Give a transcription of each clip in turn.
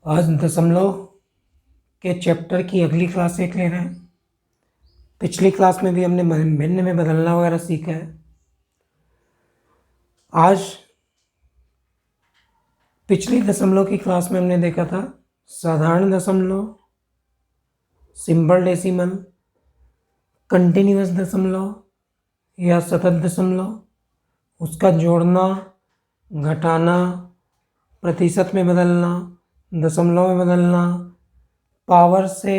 आज दशमलव के चैप्टर की अगली क्लास देख ले रहे हैं। पिछली क्लास में भी हमने भिन्न में बदलना वगैरह सीखा है। आज पिछली दशमलव की क्लास में हमने देखा था साधारण दशमलव, सिंपल डेसिमल, कंटिन्यूअस दशमलव या सतत दशमलव, उसका जोड़ना, घटाना, प्रतिशत में बदलना, दशमलव में बदलना, पावर से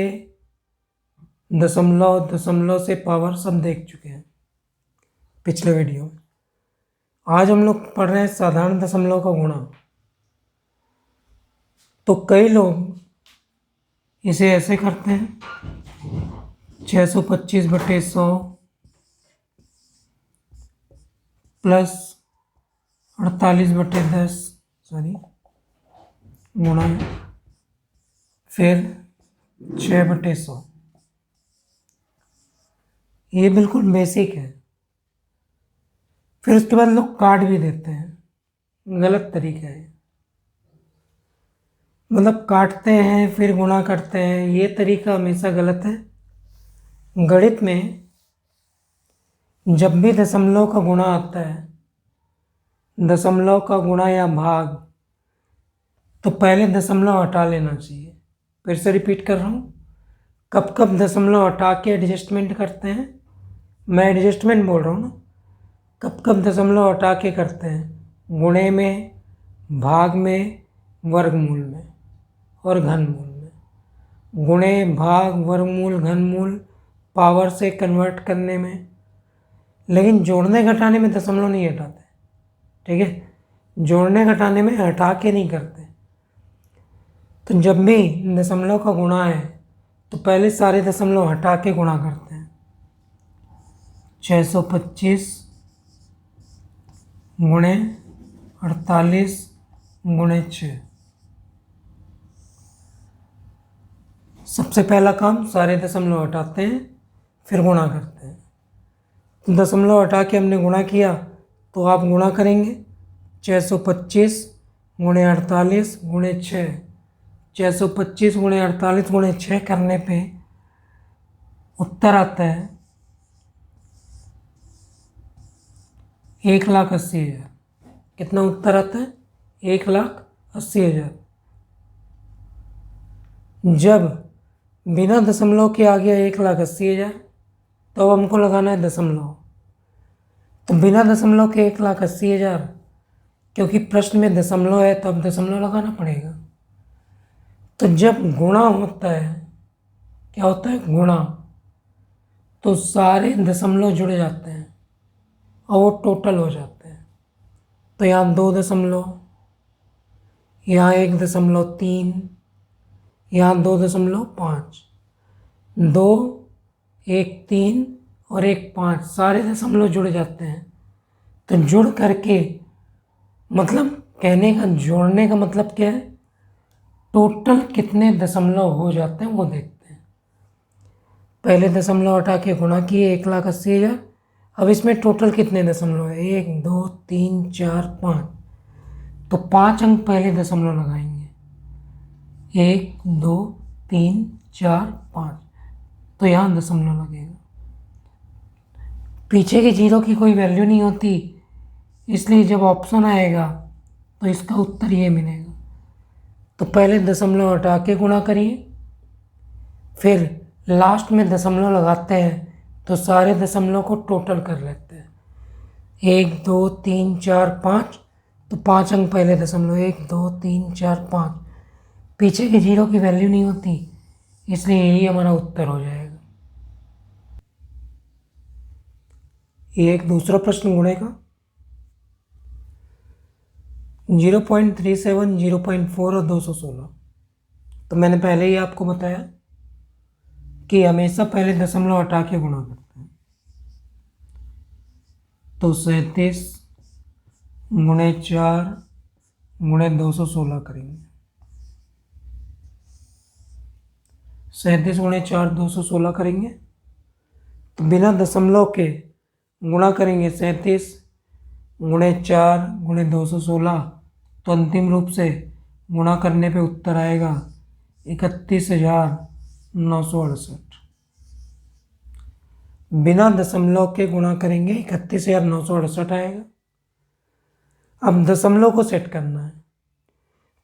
दशमलव, दशमलव से पावर, सब देख चुके हैं पिछले वीडियो में। आज हम लोग पढ़ रहे हैं साधारण दशमलव का गुणा। तो कई लोग इसे ऐसे करते हैं 625/100 प्लस 48/10 गुणा फिर 6/100। ये बिल्कुल बेसिक है। फिर उसके बाद लोग काट भी देते हैं, गलत तरीका है। मतलब काटते हैं फिर गुणा करते हैं, ये तरीका हमेशा गलत है। गणित में जब भी दशमलव का गुणा आता है, दशमलव का गुणा या भाग, तो पहले दशमलव हटा लेना चाहिए। फिर से रिपीट कर रहा हूँ, कब कब दशमलव हटा के एडजस्टमेंट करते हैं, मैं एडजस्टमेंट बोल रहा हूँ ना। कब कब दशमलव हटा के करते हैं, गुणे में, भाग में, वर्गमूल में और घनमूल में। गुणे, भाग, वर्गमूल, घनमूल, पावर से कन्वर्ट करने में। लेकिन जोड़ने घटाने में दशमलव नहीं हटाते, ठीक है। जोड़ने घटाने में हटा के नहीं करते। तो जब भी दशमलव का गुणा है तो पहले सारे दशमलव हटा के गुणा करते हैं। 625 गुणे 48 गुणे 6। सबसे पहला काम, सारे दशमलव हटाते हैं फिर गुणा करते हैं। तो दशमलव हटा के हमने गुणा किया तो आप गुणा करेंगे 625 गुणे 48 गुणे 6। 625 गुणे 48 गुणे 6 करने पे उत्तर आता है 1,80,000। कितना उत्तर आता है? 1,80,000। जब बिना दशमलव के आ गया 1,80,000 तो अब हमको लगाना है दशमलव। तो बिना दशमलव के 1,80,000, क्योंकि प्रश्न में दशमलव है तो अब दशमलव लगाना पड़ेगा। तो जब गुणा होता है, क्या होता है? गुणा, तो सारे दशमलव जुड़ जाते हैं और वो टोटल हो जाते हैं। तो यहाँ 2 दशमलव, यहाँ 1.3, यहाँ 2.5, 2, 1, 3 और 1, 5, सारे दशमलव जुड़ जाते हैं। तो जुड़ करके, मतलब कहने का, जोड़ने का मतलब क्या है? टोटल कितने दशमलव हो जाते हैं वो देखते हैं। पहले दशमलव हटा के गुणा किए 1,80,000। अब इसमें टोटल कितने दशमलव है? 1, 2, 3, 4, 5। तो 5 अंक पहले दशमलव लगाएंगे, 1, 2, 3, 4, 5। तो यहाँ दशमलव लगेगा। पीछे की जीरो की कोई वैल्यू नहीं होती, इसलिए जब ऑप्शन आएगा तो इसका उत्तर ये मिलेगा। तो पहले दशमलव हटा के गुणा करिए, फिर लास्ट में दशमलव लगाते हैं तो सारे दशमलव को टोटल कर लेते हैं। 1, 2, 3, 4, 5। तो 5 अंक पहले दशमलव, 1, 2, 3, 4, 5। पीछे की जीरो की वैल्यू नहीं होती, इसलिए यही हमारा उत्तर हो जाएगा। ये एक दूसरा प्रश्न गुणे का 0.37, 0.4 और 216। तो मैंने पहले ही आपको बताया कि हमेशा पहले दशमलव हटा के गुणा करते हैं। तो 37 गुणे 4 गुणे 216 करेंगे। 37 गुणे 4 216 करेंगे। तो बिना दशमलव के गुणा करेंगे 37 गुणे 4 गुणे 216, तो अंतिम रूप से गुणा करने पे उत्तर आएगा 31,968। बिना दशमलव के गुणा करेंगे 31,968 आएगा। अब दशमलव को सेट करना है,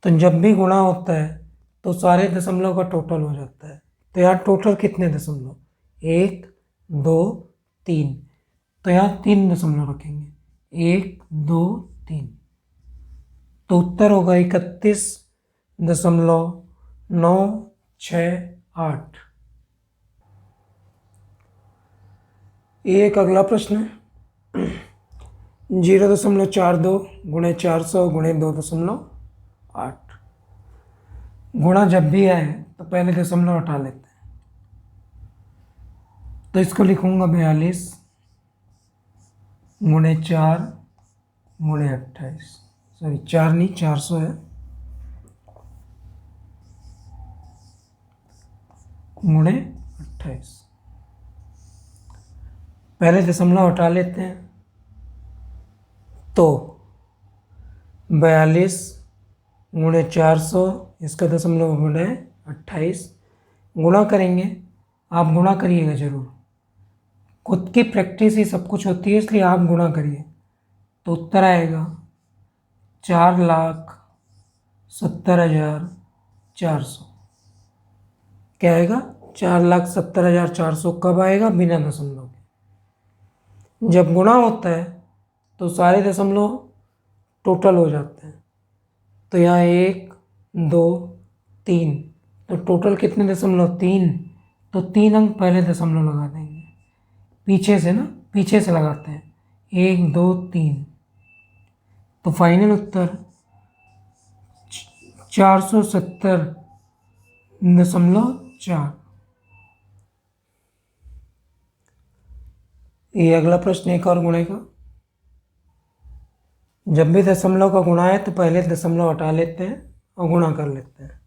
तो जब भी गुणा होता है तो सारे दशमलव का टोटल हो जाता है। तो यहाँ टोटल कितने दशमलव, 1 2 3, तो यहाँ 3 दशमलव रखेंगे, 1 2 3, तो उत्तर होगा 31,968। एक अगला प्रश्न है 0.42 गुणे 400 गुणे 2.8। गुणा जब भी आए तो पहले दशमलव हटा लेते हैं, तो इसको लिखूंगा 42 गुणे 4 गुणे 28, सॉरी 4 नहीं 400 है, गुणे 28। पहले दशमलव हटा लेते हैं, तो 42 गुणे 400, इसका दशमलव गुणे 28, गुणा करेंगे। आप गुणा करिएगा जरूर, खुद की प्रैक्टिस ही सब कुछ होती है, इसलिए आप गुणा करिए। तो उत्तर आएगा 4,70,400। क्या आएगा, 4,70,400 कब आएगा, बिना दशमलव के। जब गुणा होता है तो सारे दशमलव टोटल हो जाते हैं, तो यहाँ 1 2 3, तो टोटल कितने दशमलव, 3, तो 3 अंक पहले दशमलव लगा देंगे, पीछे से ना, पीछे से लगाते हैं, 1 2 3, तो फाइनल उत्तर 470.4। ये अगला प्रश्न एक और गुणे का। जब भी दशमलव का गुणा है तो पहले दशमलव हटा लेते हैं और गुणा कर लेते हैं।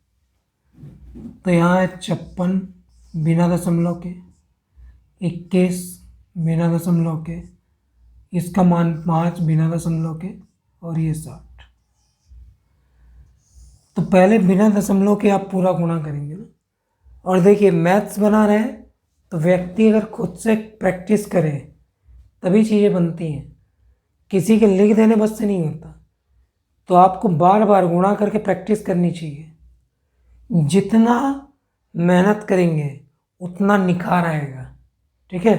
तो यहाँ है 56 बिना दशमलव के, 21 बिना दशमलव के, इसका मान 5 बिना दशमलव के, और ये 60। तो पहले बिना दशमलव के आप पूरा गुणा करेंगे ना। और देखिए मैथ्स बना रहे हैं तो व्यक्ति अगर खुद से प्रैक्टिस करे तभी चीज़ें बनती हैं, किसी के लिख देने बस से नहीं होता। तो आपको बार बार गुणा करके प्रैक्टिस करनी चाहिए। जितना मेहनत करेंगे उतना निखार आएगा, ठीक है।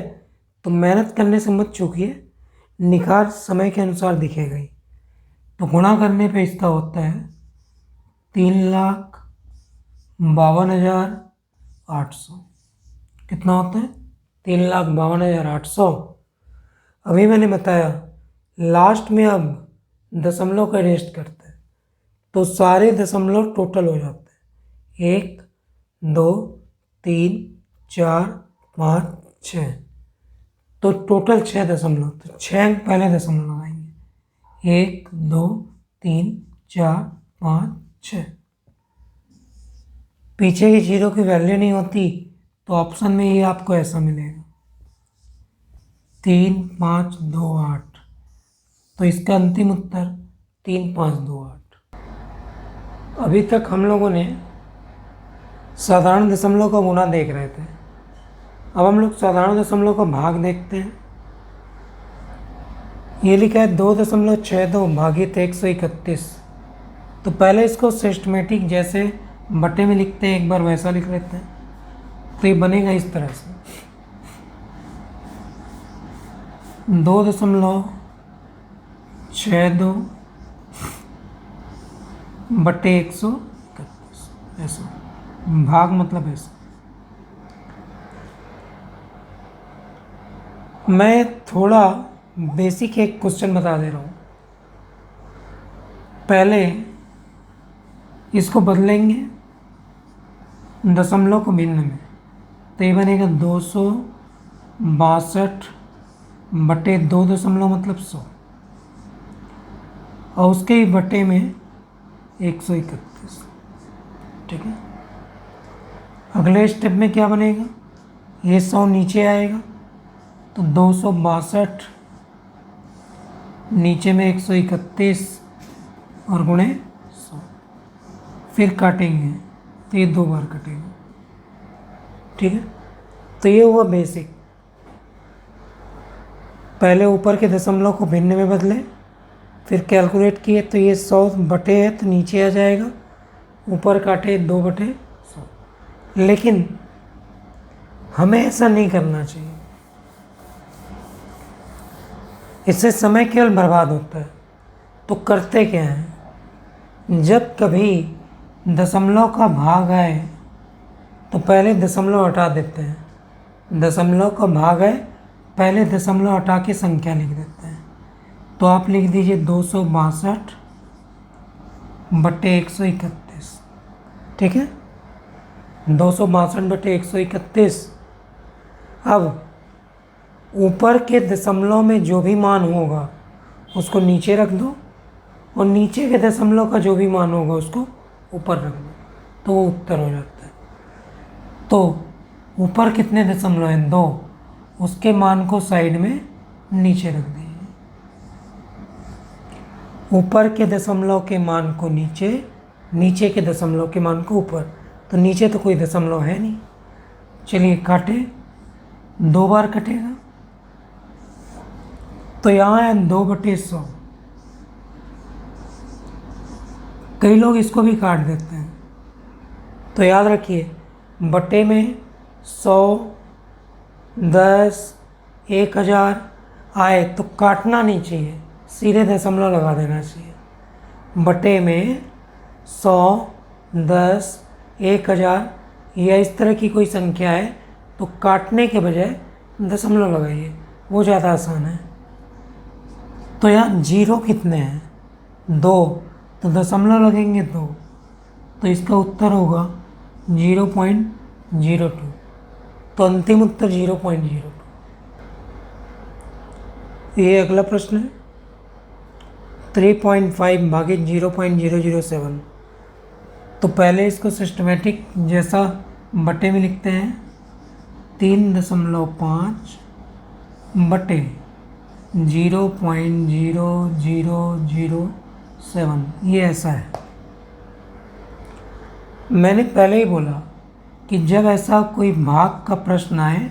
तो मेहनत करने से मत चूकिए, निखार समय के अनुसार दिखेगा ही। तो गुणा करने पे इसका होता है 3,52,800। कितना होता है, 3,52,800। अभी मैंने बताया लास्ट में अब दशमलव का रेस्ट करते हैं, तो सारे दशमलव टोटल हो जाते हैं, 1 2 3 4 5 6, तो टोटल 6 दशमलव, तो 6 अंक पहले दशमलव लगाएंगे, 1 2 3 4 5 6। पीछे की जीरो की वैल्यू नहीं होती तो ऑप्शन में ये आपको ऐसा मिलेगा 3,528। तो इसका अंतिम उत्तर 3,528। अभी तक हम लोगों ने साधारण दशमलव का गुणा देख रहे थे, अब हम लोग साधारण दशमलव का भाग देखते हैं। ये लिखा है 2.62 भागित 131। तो पहले इसको सिस्टमेटिक जैसे बटे में लिखते हैं, एक बार वैसा लिख लेते हैं, तो ये बनेगा इस तरह से 2.62 बटे 131, ऐसा भाग मतलब ऐसा। मैं थोड़ा बेसिक एक क्वेश्चन बता दे रहा हूँ। पहले इसको बदलेंगे दशमलव को भिन्न में, तो ये बनेगा 262 बटे 2 दशमलव मतलब 100, और उसके ही बटे में 131, ठीक है। अगले स्टेप में क्या बनेगा, ये 100 नीचे आएगा तो 262 नीचे में 131 और गुणे 100। फिर काटेंगे तो ये 2 बार कटेगा। ठीक है, तो ये हुआ बेसिक। पहले ऊपर के दशमलव को भिन्न में बदले, फिर कैलकुलेट किए तो ये 100 बटे है तो नीचे आ जाएगा, ऊपर काटे 2/100। लेकिन हमें ऐसा नहीं करना चाहिए, इससे समय केवल बर्बाद होता है। तो करते क्या हैं, जब कभी दशमलव का भाग आए तो पहले दशमलव हटा देते हैं। दशमलव का भाग है, पहले दशमलव हटा के संख्या लिख देते हैं। तो आप लिख दीजिए 262 बटे 131। ठीक है, 262 बटे 131। अब ऊपर के दशमलव में जो भी मान होगा उसको नीचे रख दो, और नीचे के दशमलव का जो भी मान होगा उसको ऊपर रख दो, तो वो उत्तर हो जाता है। तो ऊपर कितने दशमलव हैं, 2, उसके मान को साइड में नीचे रख दीजिए। ऊपर के दशमलव के मान को नीचे, नीचे के दशमलव के मान को ऊपर। तो नीचे तो कोई दशमलव है नहीं, चलिए काटे, 2 बार कटेगा। तो यहाँ है 2/100। कई लोग इसको भी काट देते हैं, तो याद रखिए बटे में 100, 10, 1000 आए तो काटना नहीं चाहिए, सीधे दशमलव लगा देना चाहिए। बटे में 100, 10, 1000 या इस तरह की कोई संख्या है तो काटने के बजाय दशमलव लगाइए, वो ज़्यादा आसान है। तो यहाँ 0 कितने हैं, 2, तो दशमलव लगेंगे 2, तो इसका उत्तर होगा 0.02। तो अंतिम उत्तर 0.02। ये अगला प्रश्न है, 3.5 भागे 0.007। तो पहले इसको सिस्टमेटिक जैसा बटे में लिखते हैं, 3.5 बटे 0.0007, ये ऐसा है। मैंने पहले ही बोला कि जब ऐसा कोई भाग का प्रश्न आए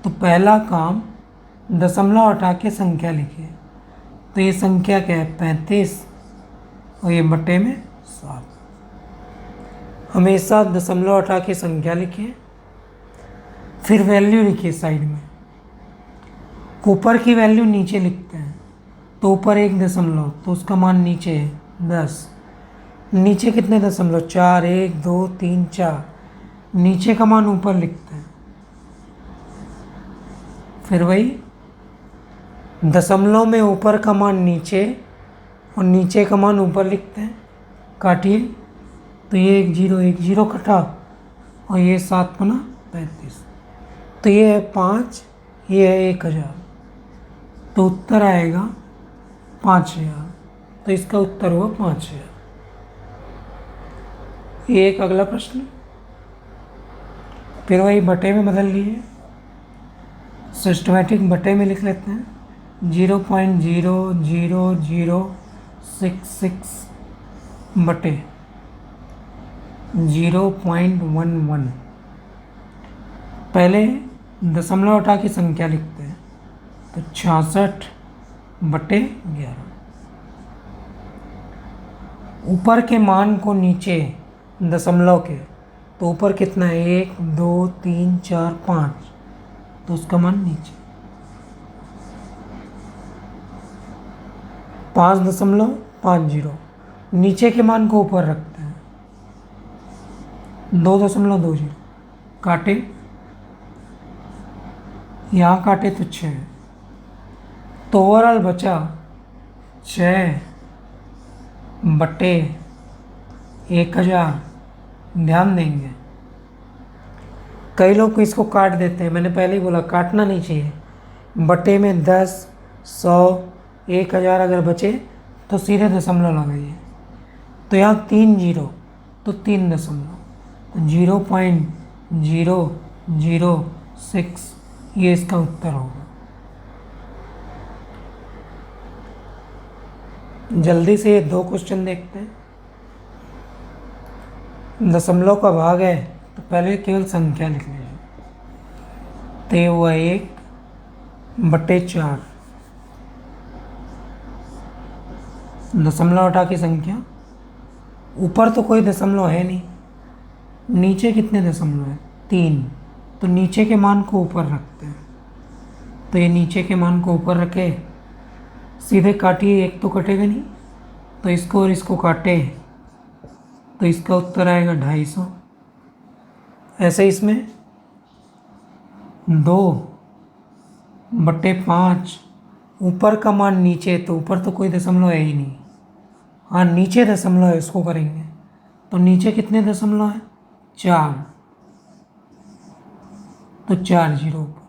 तो पहला काम दशमलव हटा के संख्या लिखिए। तो ये संख्या क्या है, 35, और ये बटे में 7। हमेशा दशमलव हटा के संख्या लिखिए, फिर वैल्यू लिखिए साइड में। ऊपर की वैल्यू नीचे लिखते हैं, तो ऊपर 1 दशमलव, तो उसका मान नीचे है 10। नीचे कितने दशमलव, 4, 1, 2, 3, 4। नीचे का मान ऊपर लिखते हैं, फिर वही दशमलव में ऊपर का मान नीचे और नीचे का मान ऊपर लिखते हैं। काटिए, तो ये 1 0 कटा, और ये 7 बना 35। तो ये है 5, ये है 1000, तो उत्तर आएगा 5000। तो इसका उत्तर हुआ 5000। ये एक अगला प्रश्न, फिर वही बटे में बदल लीजिए, सिस्टमेटिक बटे में लिख लेते हैं, 0.00066 बटे 0.11। पहले दशमलव हटा के संख्या लिखते हैं, तो 66 बटे 11। ऊपर के मान को नीचे दशमलव के, तो ऊपर कितना है, 1, 2, 3, 4, 5, तो उसका मान नीचे 5.50। नीचे के मान को ऊपर रखते हैं, 2.20। काटे, यहाँ काटे तो 6, तो ओवरऑल बचा 6 बटे 1000। ध्यान देंगे, कई लोग इसको काट देते हैं, मैंने पहले ही बोला काटना नहीं चाहिए। बटे में 10, 100, 1000 अगर बचे तो सीधे दशमलव लगाइए। तो यहाँ 3 0, तो 3 दशमलव, तो 0.006 ये इसका उत्तर होगा। जल्दी से ये 2 क्वेश्चन देखते हैं। दशमलव का भाग है तो पहले केवल संख्या लिख लीजिए। तो ये हुआ 1/4। दशमलव हटा की संख्या, ऊपर तो कोई दशमलव है नहीं, नीचे कितने दशमलव है? 3। तो नीचे के मान को ऊपर रखते हैं। तो ये नीचे के मान को ऊपर रखे, सीधे काटिए, एक तो कटेगा नहीं, तो इसको और इसको काटे तो इसका उत्तर आएगा 250। ऐसे इसमें 2/5, ऊपर का मान नीचे, तो ऊपर तो कोई दशमलव है ही नहीं। हाँ, नीचे दशमलव है, इसको करेंगे। तो नीचे कितने दशमलव है? 4। तो 4 जीरो ऊपर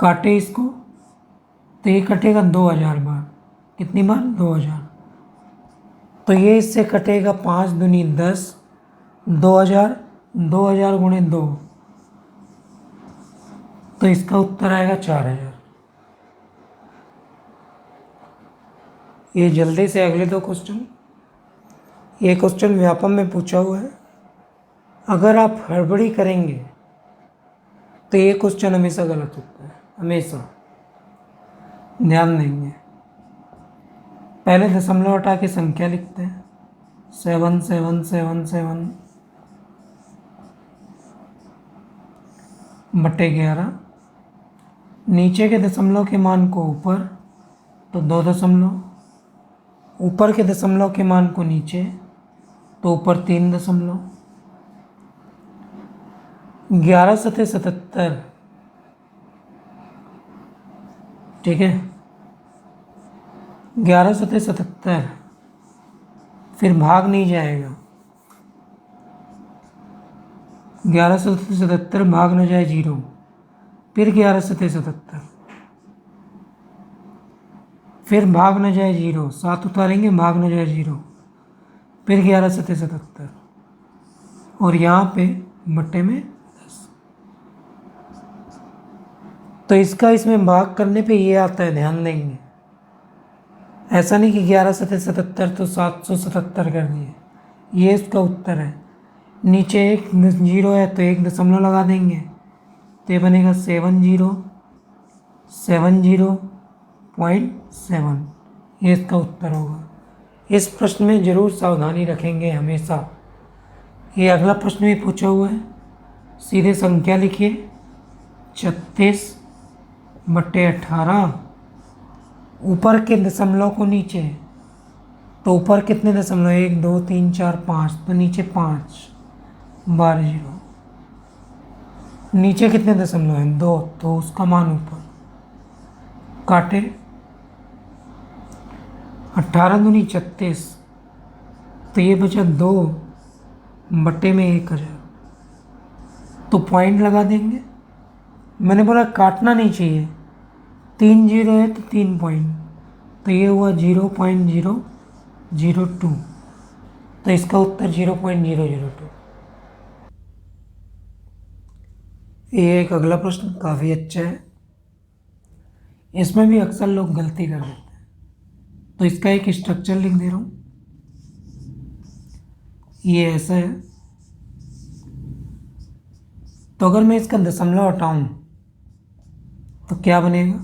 काटे इसको, तो ये कटेगा 2000 बार। कितनी बार? 2000। तो ये इससे कटेगा 5 दूनी 10, 2000, 2000 गुणे 2, तो इसका उत्तर आएगा 4000। ये जल्दी से अगले 2 क्वेश्चन। ये क्वेश्चन व्यापम में पूछा हुआ है। अगर आप हड़बड़ी करेंगे तो ये क्वेश्चन हमेशा गलत होता है, हमेशा। ध्यान देंगे। पहले दशमलव हटा के संख्या लिखते हैं, 77777/11। नीचे के दशमलव के मान को ऊपर, तो 2 दशमलव, ऊपर के दशमलव के मान को नीचे, तो ऊपर 3 दशमलव। 11 सतह 77, ठीक है, 11 सतह 77, फिर भाग नहीं जाएगा। 11 सतह 77 भाग न जाए 0, फिर 11 सतह 77, फिर भाग न जाए 0, 7 उतारेंगे, भाग न जाए 0, फिर 11 सतह 77, और यहाँ पे बट्टे में 10। तो इसका इसमें भाग करने पे ये आता है, ध्यान देंगे। ऐसा नहीं कि 11 सतह 77 तो 777 कर दिए, ये इसका उत्तर है। नीचे एक 0 है तो 1 दशमलव लगा देंगे, तो ये बनेगा 70.7, ये इसका उत्तर होगा। इस प्रश्न में जरूर सावधानी रखेंगे हमेशा। ये अगला प्रश्न भी पूछा हुआ है, सीधे संख्या लिखिए, 36/18। ऊपर के दशमलव को नीचे, तो ऊपर कितने दशमलव? 1 2 3 4 5, तो नीचे 5 बार 0। नीचे कितने दशमलव हैं? 2, तो उसका मान ऊपर काटे, 18 दूनी 36, तो ये बचा 2/1000। तो पॉइंट लगा देंगे। मैंने बोला काटना नहीं चाहिए, 3 जीरो है तो 3 पॉइंट, तो ये हुआ 0.002, तो इसका उत्तर 0.002। ये एक अगला प्रश्न काफ़ी अच्छा है, इसमें भी अक्सर लोग गलती कर देते हैं, तो इसका एक स्ट्रक्चर लिख दे रहा हूँ। ये ऐसा है, तो अगर मैं इसका दशमलव हटाऊँ तो क्या बनेगा?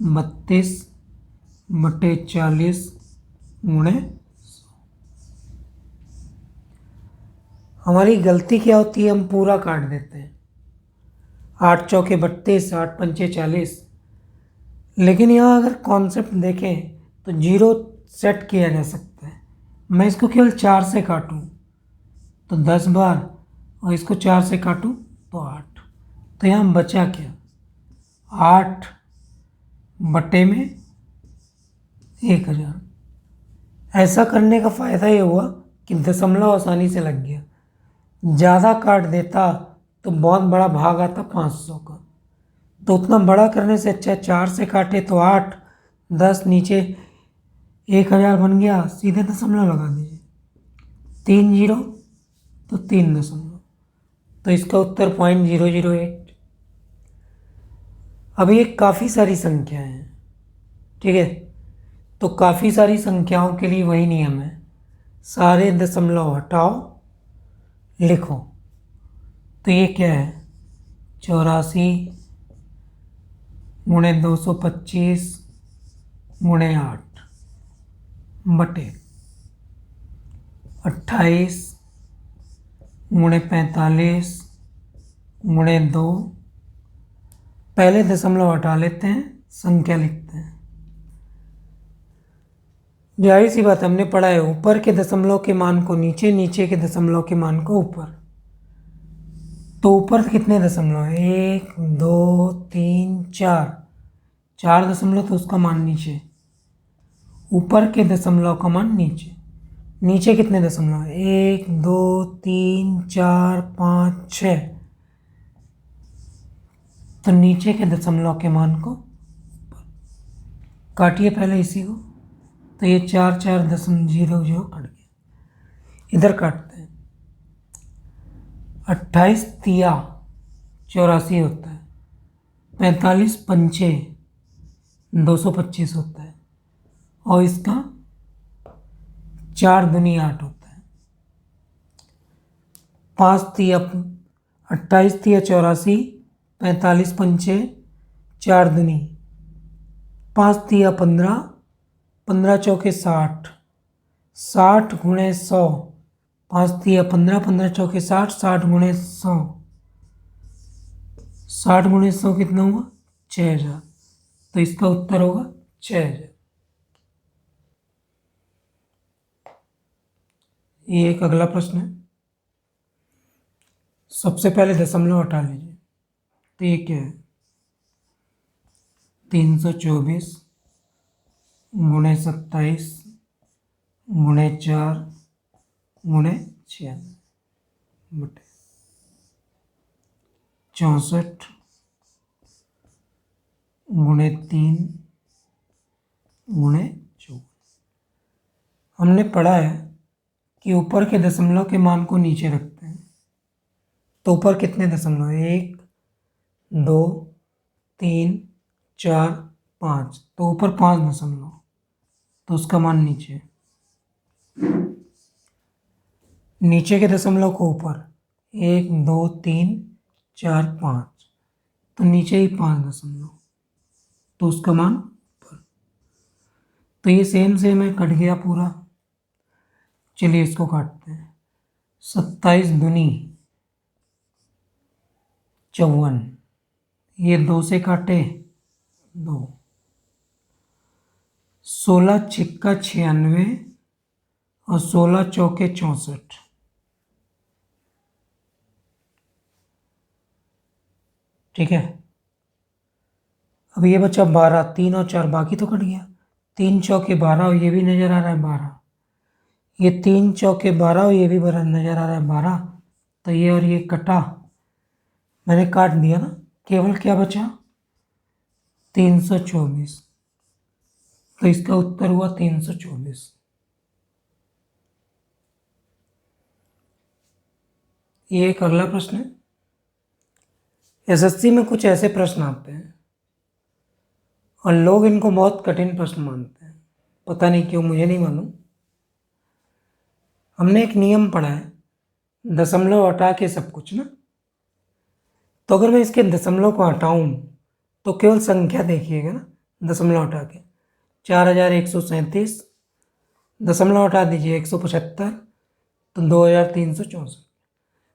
32/40 गुणे। हमारी गलती क्या होती है? हम पूरा काट देते हैं, 8 चौके 32, 8 पंचे 40। लेकिन यहाँ अगर कॉन्सेप्ट देखें तो 0 सेट किया जा सकता है। मैं इसको केवल 4 से काटूँ तो 10 बार, और इसको 4 से काटूँ तो 8, तो यहाँ बचा क्या? 8/1000। ऐसा करने का फ़ायदा ये हुआ कि दशमलव आसानी से लग गया। ज़्यादा काट देता तो बहुत बड़ा भाग आता 500 का, तो उतना बड़ा करने से अच्छा 4 से काटे तो 8, 10 नीचे 1000 बन गया, सीधे दशमलव लगा दीजिए, 3 जीरो तो 3 दशमलव, तो इसका उत्तर 0.008। अब ये काफ़ी सारी संख्याएं हैं, ठीक है, तो काफ़ी सारी संख्याओं के लिए वही नियम है, सारे दशमलव हटाओ, लिखो। तो ये क्या है, 84 गुणे 225 गुणे 8 बटे 28 गुणे 45 गुणे 2। पहले दशमलव हटा लेते हैं, संख्या लिखते हैं। जाहिर सी बात, हमने पढ़ा है ऊपर के दशमलव के मान को नीचे, नीचे के दशमलव के मान को ऊपर। तो ऊपर कितने दशमलव है, 1 2 3 4, 4 दशमलव तो उसका मान नीचे, ऊपर के दशमलव का मान नीचे। नीचे कितने दशमलव है, 1 2 3 4 5 6। तो नीचे के दशमलव के मान को काटिए पहले इसी को। तो ये 4 4 0 0 कट गया। इधर काटते हैं, 28 तिया 84 होता है, 45 पंचे 225 होता है, और इसका 4 दूनी 8 होता है। 5 तिया 28 तिया 84, 45 पंचे 4 दूनी, 5 तिया 15, 15 चौके 60, 60 गुणे 100, 5 तिया 15, 15 चौके 60, 60 गुणे 100, 60 गुणे 100 कितना हुआ, 6000। तो इसका उत्तर होगा 6000। ये एक अगला प्रश्न है। सबसे पहले दशमलव हटा लीजिए। तो ये क्या है, 324 गुणे 27 गुणे 4 गुणे 96 बटे 64 गुणे 3 गुणे 4। हमने पढ़ा है कि ऊपर के दशमलव के मान को नीचे रखते हैं। तो ऊपर कितने दशमलव है, 1 2 3 4 5। तो ऊपर 5 दशमलव, तो उसका मान नीचे। नीचे के दशमलव को ऊपर, 1 2 3 4 5। तो नीचे ही 5 दशमलव, तो उसका मान ऊपर। तो ये सेम सेम है, कट गया पूरा। चलिए इसको काटते हैं। 27 दूनी 54, ये 2 से काटे 2। 16 छिक्का 96 और 16 चौके 64। ठीक है। अब ये बचा 12, 3 और 4 बाकी तो कट गया। 3 चौके 12 और ये भी नजर आ रहा है 12। ये 3 चौके 12 और ये भी नजर आ रहा है 12। तो ये और ये कटा, मैंने काट दिया ना। केवल क्या बचा, 324। तो इसका उत्तर हुआ 324। ये एक अगला प्रश्न है। एसएससी में कुछ ऐसे प्रश्न आते हैं और लोग इनको बहुत कठिन प्रश्न मानते हैं, पता नहीं क्यों, मुझे नहीं मालूम। हमने एक नियम पढ़ा है, दशमलव हटा के सब कुछ ना। तो अगर मैं इसके दशमलव को हटाऊं तो केवल संख्या देखिएगा ना, दशमलव हटा के 4137, दशमलव हटा दीजिए 175, तो 2364।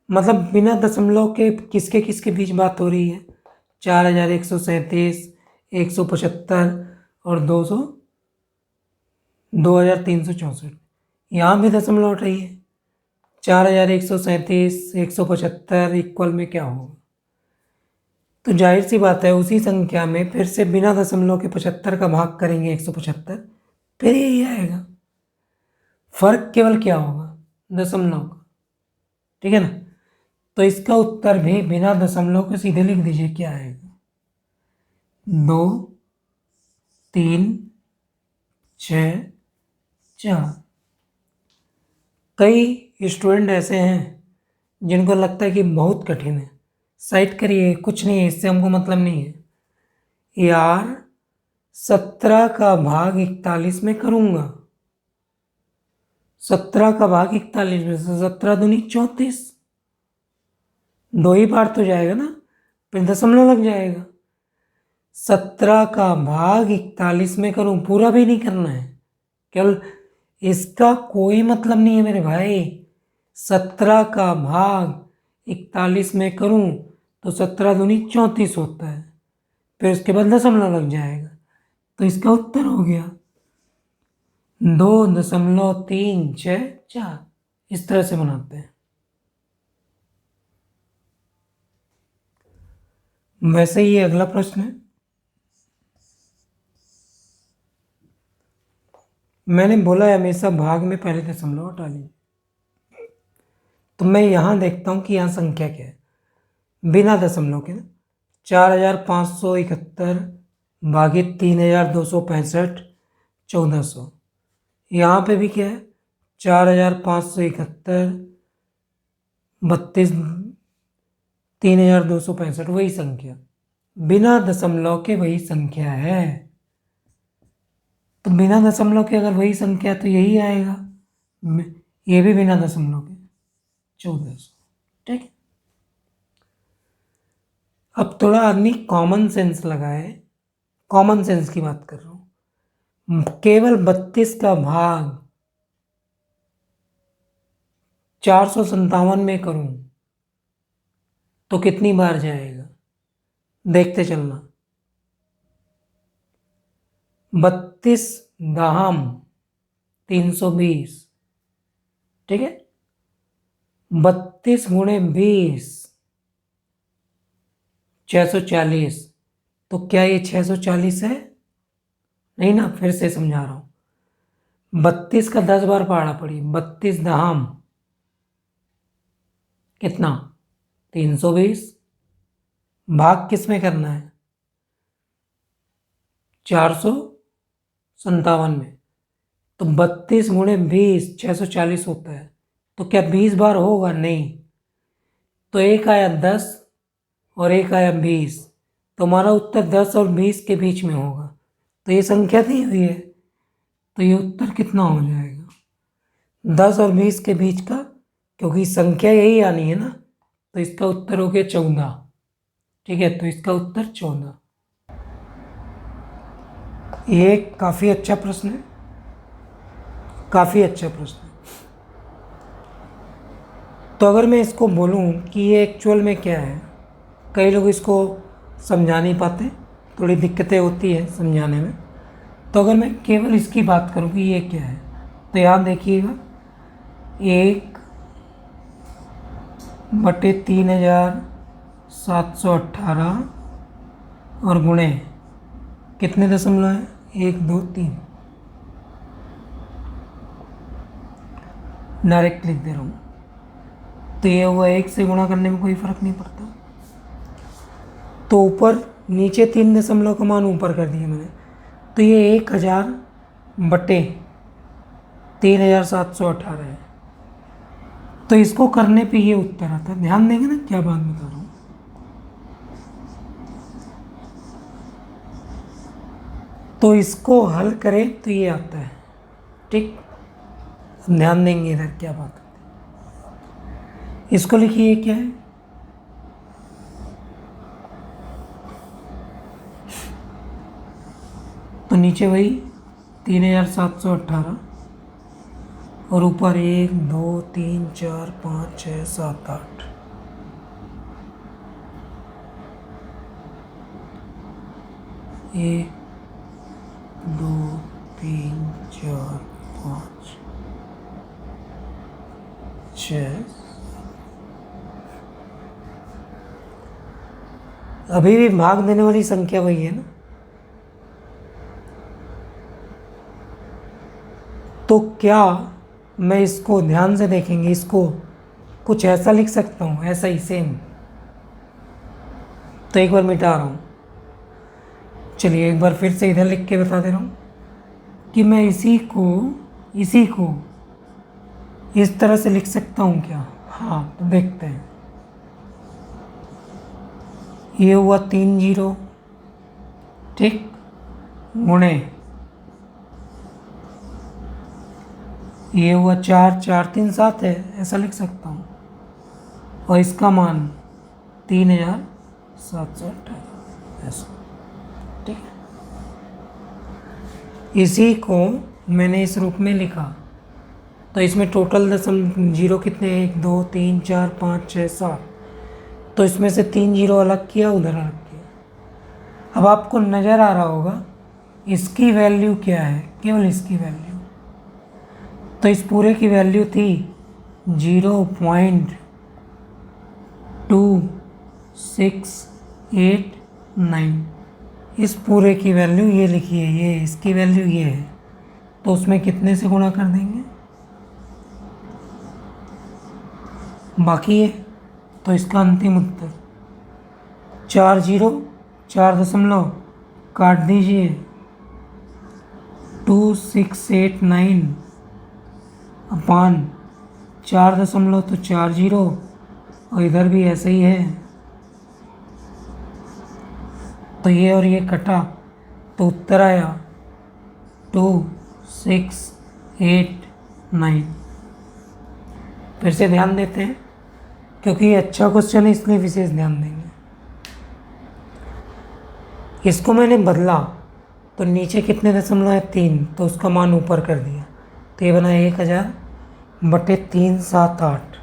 मतलब बिना दशमलव के किसके किसके बीच बात हो रही है, 4137, 175 और 2364। यहाँ भी दशमलव हटाइए, 4137, 175 इक्वल में क्या होगा। तो जाहिर सी बात है उसी संख्या में फिर से बिना दशमलव के 75 का भाग करेंगे 175, फिर यही आएगा। फर्क केवल क्या होगा, दशमलव का। ठीक है ना। तो इसका उत्तर भी बिना दशमलव के सीधे लिख दीजिए, क्या आएगा, 2 3 6 4। कई स्टूडेंट ऐसे हैं जिनको लगता है कि बहुत कठिन है, साइड करिए, कुछ नहीं है, इससे हमको मतलब नहीं है यार। 17 का भाग 41 में करूँगा, 17 का भाग 41 में से 17 दूनी 34, 2 ही बार तो जाएगा ना, फिर दशमलव लग जाएगा। 17 का भाग 41 में करूं, पूरा भी नहीं करना है, केवल इसका कोई मतलब नहीं है मेरे भाई। 17 का भाग 41 में करूं तो 17 दूनी 34 होता है, फिर उसके बाद दशमलव लग जाएगा। तो इसका उत्तर हो गया 2.364। इस तरह से बनाते हैं। वैसे ही अगला प्रश्न है, मैंने बोला है हमेशा भाग में पहले दशमलव हटा लीजिए। तो मैं यहाँ देखता हूँ कि यहाँ संख्या क्या है बिना दशमलव के ना। 4571 भागित 3265 1400। यहाँ पे भी क्या है 4571 32 3265, वही संख्या बिना दशमलव के वही संख्या है। तो बिना दशमलव के अगर वही संख्या तो यही आएगा, ये भी बिना दशमलव के 1400। ठीक है, अब थोड़ा आदमी कॉमन सेंस लगाए, कॉमन सेंस की बात कर रहा हूँ। केवल 32 का भाग 457 में करूं तो कितनी बार जाएगा, देखते चलना। 32 दहम 320, ठीक है। 32 गुणे 20 640। तो क्या ये 640 है? नहीं ना, फिर से समझा रहा हूं। 32 का 10 बार पहाड़ा पड़ी, 32 दहम कितना 320, भाग किस में करना है 457 में। तो 32 गुणे 20 640 होता है। तो क्या 20 बार होगा? नहीं। तो एक आया 10 और एक आया 20, तो हमारा उत्तर 10 और 20 के बीच में होगा। तो ये संख्या दी हुई है, तो ये उत्तर कितना हो जाएगा 10 और 20 के बीच का, क्योंकि संख्या यही आनी है ना। तो इसका उत्तर हो गया 14। ठीक है, तो इसका उत्तर 14। ये काफ़ी अच्छा प्रश्न है, काफ़ी अच्छा प्रश्न है। तो अगर मैं इसको बोलूं कि ये एक्चुअल में क्या है, कई लोग इसको समझा नहीं पाते, थोड़ी दिक्कतें होती है समझाने में। तो अगर मैं केवल इसकी बात करूं कि ये क्या है, तो यहाँ देखिएगा 1/3718 और गुणे कितने दशमलव है 1 2 3, डायरेक्ट लिख दे रहा हूँ। तो ये हुआ 1 से गुणा करने में कोई फ़र्क नहीं पड़ता। तो ऊपर नीचे 3 दशमलव का मान ऊपर कर दिया मैंने, तो ये 1000/3718 है। तो इसको करने पे ये उत्तर आता है। ध्यान देंगे ना क्या बात बता रहा हूँ। तो इसको हल करें तो ये आता है। ठीक, ध्यान देंगे इधर क्या बात होती है। इसको लिखिए क्या है, तो नीचे वही 3718 और ऊपर 1 2 3 4 5 6 7 8। एक 2 3 4 5 6। अभी भी भाग देने वाली संख्या वही है ना। तो क्या मैं इसको ध्यान से देखेंगे, इसको कुछ ऐसा लिख सकता हूँ, ऐसा ही सेम। तो एक बार मिटा रहा हूँ, चलिए एक बार फिर से इधर लिख के बता दे रहा हूँ कि मैं इसी को इस तरह से लिख सकता हूँ क्या। हाँ, तो देखते हैं। ये हुआ 3 0, ठीक, गुणे ये हुआ 4, 4 3 7 है, ऐसा लिख सकता हूँ। और इसका मान 3718 ऐसा, ठीक है। इसी को मैंने इस रूप में लिखा, तो इसमें टोटल दशम जीरो कितने, 1 2 3 4 5 6 7, तो इसमें से 3 जीरो अलग किया, उधर अलग किया। अब आपको नज़र आ रहा होगा इसकी वैल्यू क्या है, केवल इसकी वैल्यू, तो इस पूरे की वैल्यू थी 0.2689। इस पूरे की वैल्यू ये लिखी है, ये इसकी वैल्यू ये है, तो उसमें कितने से गुणा कर देंगे, बाकी है। तो इसका अंतिम उत्तर 4 जीरो 4 दशमलव काट दीजिए, 2689 अपान 4 दशमलव तो 4 जीरो, और इधर भी ऐसे ही है, तो ये और ये कटा, तो उत्तर आया 2689। फिर से ध्यान देते हैं, क्योंकि ये अच्छा क्वेश्चन है इसलिए विशेष ध्यान देंगे। इसको मैंने बदला, तो नीचे कितने दशमलव है, 3, तो उसका मान ऊपर कर दिया, तो ये बना 1000/378।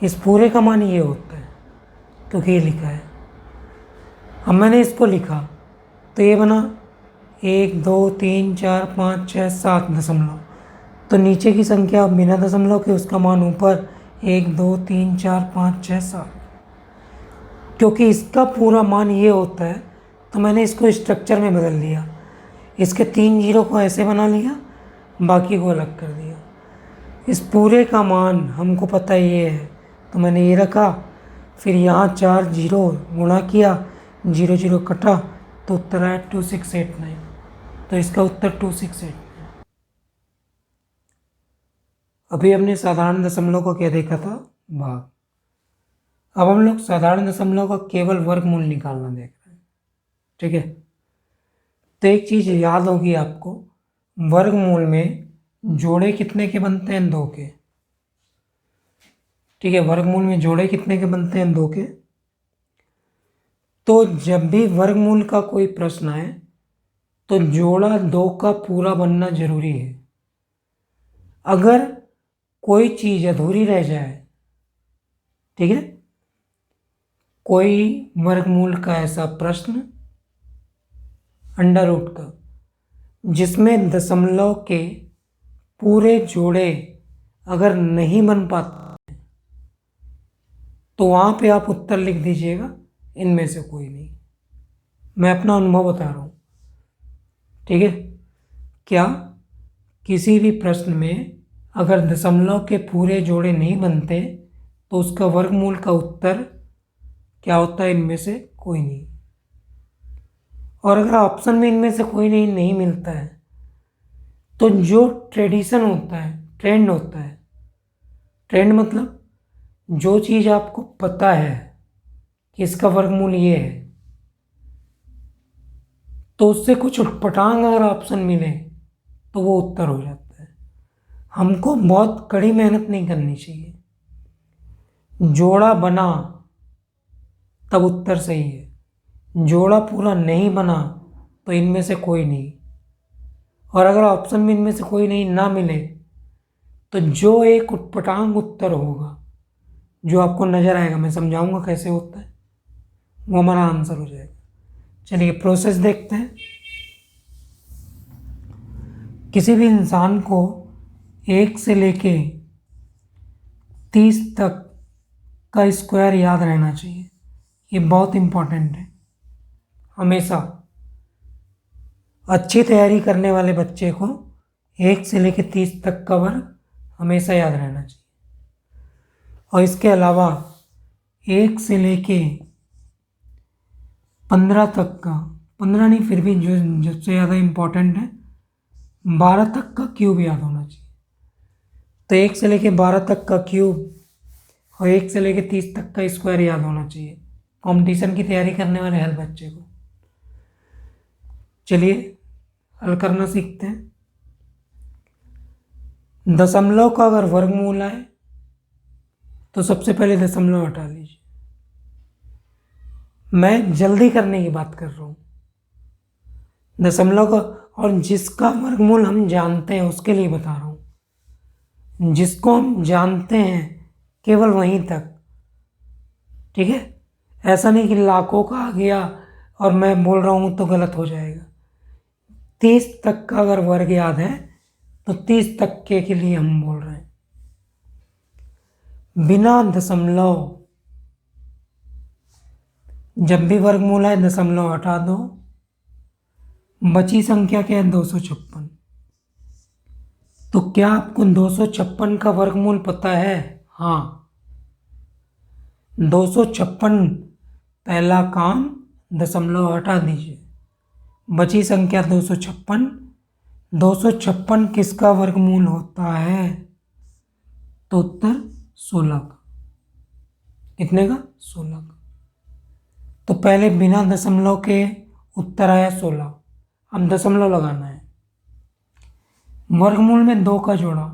इस पूरे का मान ये होता है, क्योंकि ये लिखा है। अब मैंने इसको लिखा, तो ये बना 1 2 3 4 5 6 7 दशमलव, तो नीचे की संख्या बिना दशमलव के, उसका मान ऊपर 1 2 3 4 5 6 7। क्योंकि इसका पूरा मान ये होता है, तो मैंने इसको स्ट्रक्चर में बदल दिया। इसके 3 जीरो को ऐसे बना लिया, बाकी को अलग कर दिया। इस पूरे का मान हमको पता ये है, तो मैंने ये रखा, फिर यहाँ 4 जीरो गुणा किया, 0 0 कटा, तो उत्तर आया 2689। तो इसका उत्तर 2689। अभी हमने साधारण दशमलव को क्या देखा था, भाग। अब हम लोग साधारण दशमलव का केवल वर्गमूल निकालना देख रहे हैं, ठीक है। तो एक चीज़ याद होगी आपको, वर्गमूल में जोड़े कितने के बनते हैं, 2 के, ठीक है। वर्गमूल में जोड़े कितने के बनते हैं, 2 के। तो जब भी वर्गमूल का कोई प्रश्न आए, तो जोड़ा 2 का पूरा बनना जरूरी है। अगर कोई चीज़ अधूरी रह जाए, ठीक है, कोई वर्गमूल का ऐसा प्रश्न अंडर रूट का जिसमें दशमलव के पूरे जोड़े अगर नहीं बन पाते, तो वहाँ पे आप उत्तर लिख दीजिएगा इनमें से कोई नहीं। मैं अपना अनुभव बता रहा हूँ, ठीक है। क्या किसी भी प्रश्न में अगर दशमलव के पूरे जोड़े नहीं बनते, तो उसका वर्गमूल का उत्तर क्या होता है, इनमें से कोई नहीं। और अगर ऑप्शन में इनमें से कोई नहीं मिलता है, तो जो ट्रेडिशन होता है, ट्रेंड होता है, ट्रेंड मतलब जो चीज़ आपको पता है कि इसका वर्गमूल ये है, तो उससे कुछ उटपटांग अगर ऑप्शन मिले, तो वो उत्तर हो जाता है। हमको बहुत कड़ी मेहनत नहीं करनी चाहिए, जोड़ा बना तब उत्तर सही है, जोड़ा पूरा नहीं बना तो इनमें से कोई नहीं। और अगर ऑप्शन में इनमें से कोई नहीं ना मिले, तो जो एक उटपटांग उत्तर होगा, जो आपको नज़र आएगा, मैं समझाऊंगा कैसे होता है, वो हमारा आंसर हो जाएगा। चलिए प्रोसेस देखते हैं। किसी भी इंसान को 1 से लेके 30 तक का स्क्वायर याद रहना चाहिए, ये बहुत इम्पोर्टेंट है। हमेशा अच्छी तैयारी करने वाले बच्चे को 1 से लेके 30 तक का वर्ग हमेशा याद रहना चाहिए। और इसके अलावा 1 से लेके 15 तक का, 15 नहीं, फिर भी जो सबसे ज़्यादा इम्पोर्टेंट है, 12 तक का क्यूब याद होना चाहिए। तो 1 से लेके 12 तक का क्यूब और 1 से लेके 30 तक का स्क्वायर याद होना चाहिए कंपटीशन की तैयारी करने वाले हर बच्चे को। चलिए हल करना सीखते हैं। दशमलव का अगर वर्गमूल आए तो सबसे पहले दशमलव हटा लीजिए। मैं जल्दी करने की बात कर रहा हूँ। दशमलव का, और जिसका वर्गमूल हम जानते हैं उसके लिए बता रहा हूँ। जिसको हम जानते हैं केवल वहीं तक, ठीक है। ऐसा नहीं कि लाखों का आ गया और मैं बोल रहा हूँ तो गलत हो जाएगा। 30 तक का अगर वर्ग याद है तो 30 तक के लिए हम बोल रहे हैं। बिना दशमलव, जब भी वर्गमूल आए दशमलव हटा दो। बची संख्या क्या है? 256। तो क्या आपको 256 का वर्गमूल पता है? हाँ, 256। पहला काम, दशमलव हटा दीजिए, बची संख्या 256। 256 किसका वर्गमूल होता है? तो उत्तर 16 का। कितने का? 16 का। तो पहले बिना दशमलव के उत्तर आया 16। अब दशमलव लगाना है। वर्गमूल में 2 का जोड़ा,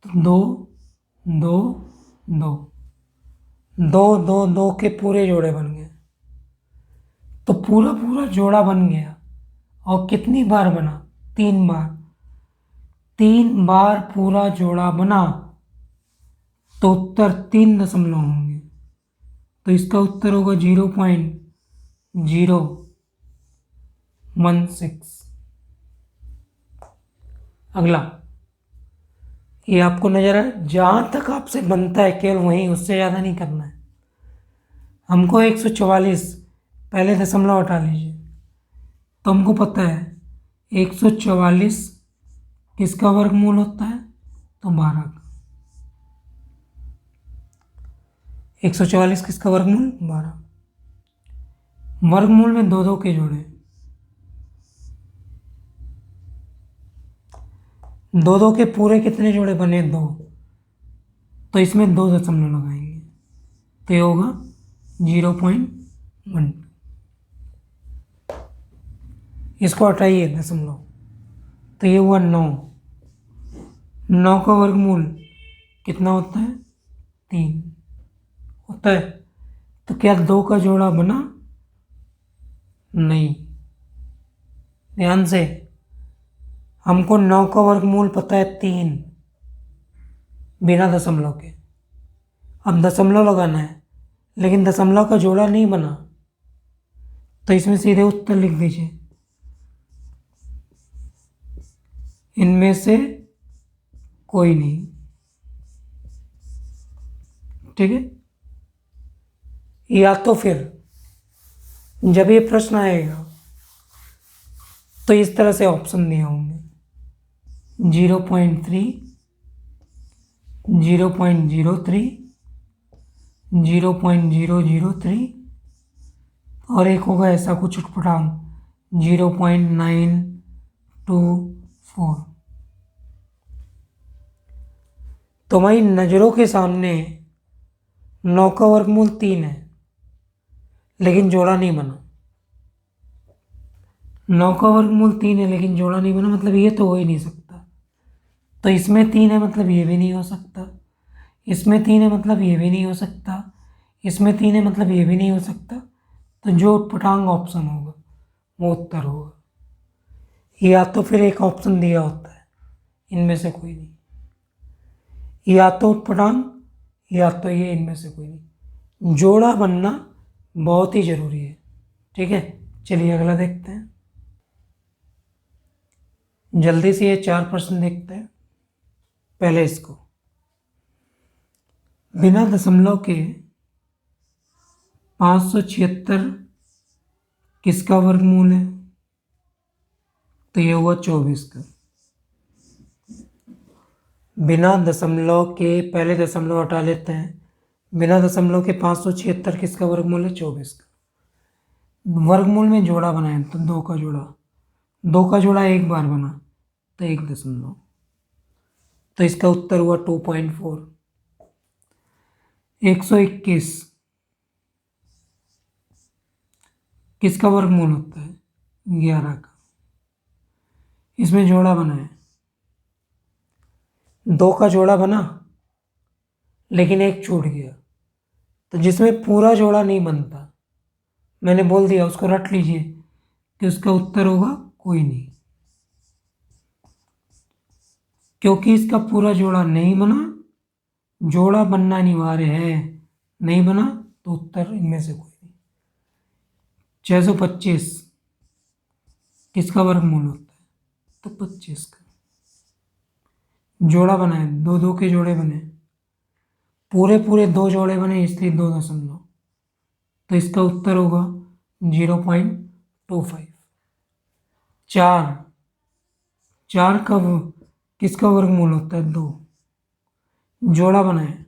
तो 2 2 2 2 2 2 के पूरे जोड़े बन गए। तो पूरा पूरा जोड़ा बन गया। और कितनी बार बना? 3 बार। 3 बार पूरा जोड़ा बना तो उत्तर 3 दशमलव होंगे। तो इसका उत्तर होगा 0.016। अगला, ये आपको नजर है, जहां तक आपसे बनता है केवल वहीं, उससे ज़्यादा नहीं करना है। हमको 144, पहले दशमलव हटा लीजिए। तो हमको पता है 144 किसका वर्गमूल होता है? तो 12 का। 144 किसका वर्गमूल? 12। वर्गमूल में 2 2 के जोड़े, 2 2 के पूरे कितने जोड़े बने? 2। तो इसमें 2 दशमलव लगाएंगे तो ये होगा 0.1। इसको हटाइए दशमलव, तो ये हुआ 9। 9 का वर्गमूल कितना होता है? 3 होता है। तो क्या 2 का जोड़ा बना? नहीं। ध्यान से, हमको 9 का वर्गमूल पता है 3 बिना दशमलव के। अब दशमलव लगाना है, लेकिन दशमलव का जोड़ा नहीं बना, तो इसमें सीधे उत्तर लिख दीजिए, इनमें से कोई नहीं। ठीक है। या तो फिर जब ये प्रश्न आएगा तो इस तरह से ऑप्शन दिए होंगे, 0.3, 0.03, 0.003 और एक होगा ऐसा कुछ उठपटांग 0.924। तो हमारी नज़रों के सामने 9 का वर्गमूल 3 है, लेकिन जोड़ा नहीं बना। 9 का वर्गमूल 3 है लेकिन जोड़ा नहीं बना, मतलब ये तो हो ही नहीं सकता। तो इसमें 3 है मतलब ये भी नहीं हो सकता, इसमें 3 है मतलब ये भी नहीं हो सकता, इसमें 3 है मतलब ये भी नहीं हो सकता। तो जो उटपटांग ऑप्शन होगा वो उत्तर होगा। या तो फिर एक ऑप्शन दिया होता है, इनमें से कोई नहीं। या तो उटपटांग या तो ये, इनमें से कोई नहीं। जोड़ा बनना बहुत ही ज़रूरी है। ठीक है, चलिए अगला देखते हैं। जल्दी से ये 4 प्रश्न देखते हैं। पहले इसको, बिना दशमलव के 576 किसका वर्गमूल है? तो ये हुआ 24 का। बिना दशमलव के, पहले दशमलव हटा लेते हैं, बिना दशमलव के 576 किसका वर्गमूल है? 24 का। वर्गमूल में जोड़ा बनाए तो 2 का जोड़ा, 2 का जोड़ा एक बार बना तो 1 दशमलव, तो इसका उत्तर हुआ 2.4। 121 किसका वर्गमूल होता है? 11 का। इसमें जोड़ा बनाए दो का जोड़ा बना लेकिन एक छूट गया, तो जिसमें पूरा जोड़ा नहीं बनता, मैंने बोल दिया उसको रट लीजिए कि उसका उत्तर होगा कोई नहीं। क्योंकि इसका पूरा जोड़ा नहीं बना, जोड़ा बनना अनिवार्य है, नहीं बना तो उत्तर इनमें से कोई नहीं। 625 किसका वर्गमूल होता है? तो 25 का। जोड़ा बनाए, दो दो के जोड़े बने, पूरे पूरे दो जोड़े बने, इसलिए 2 दशमलव, तो इसका उत्तर होगा 0.25। चार, चार का किसका वर्गमूल होता है? 2। जोड़ा बनाए,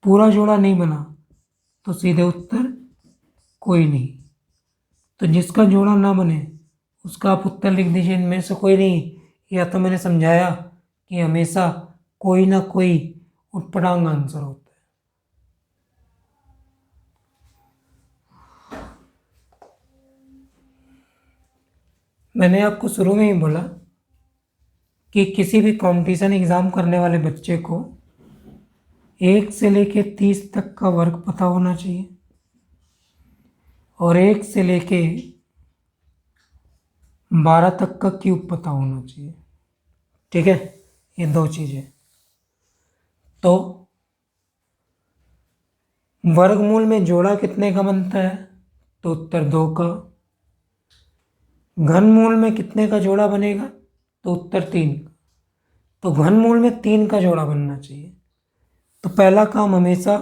पूरा जोड़ा नहीं बना, तो सीधे उत्तर कोई नहीं। तो जिसका जोड़ा ना बने उसका आप उत्तर लिख दीजिए इनमें से कोई नहीं, या तो मैंने समझाया कि हमेशा कोई ना कोई उटपटांग आंसर होता है। मैंने आपको शुरू में ही बोला कि किसी भी कंपटीशन एग्ज़ाम करने वाले बच्चे को 1 से लेके 30 तक का वर्ग पता होना चाहिए, और 1 से लेके 12 तक का क्यूब पता होना चाहिए। ठीक है, ये दो चीज़ें। तो वर्गमूल में जोड़ा कितने का बनता है? तो उत्तर 2 का। घनमूल में कितने का जोड़ा बनेगा? तो उत्तर 3 का। तो घनमूल में 3 का जोड़ा बनना चाहिए। तो पहला काम हमेशा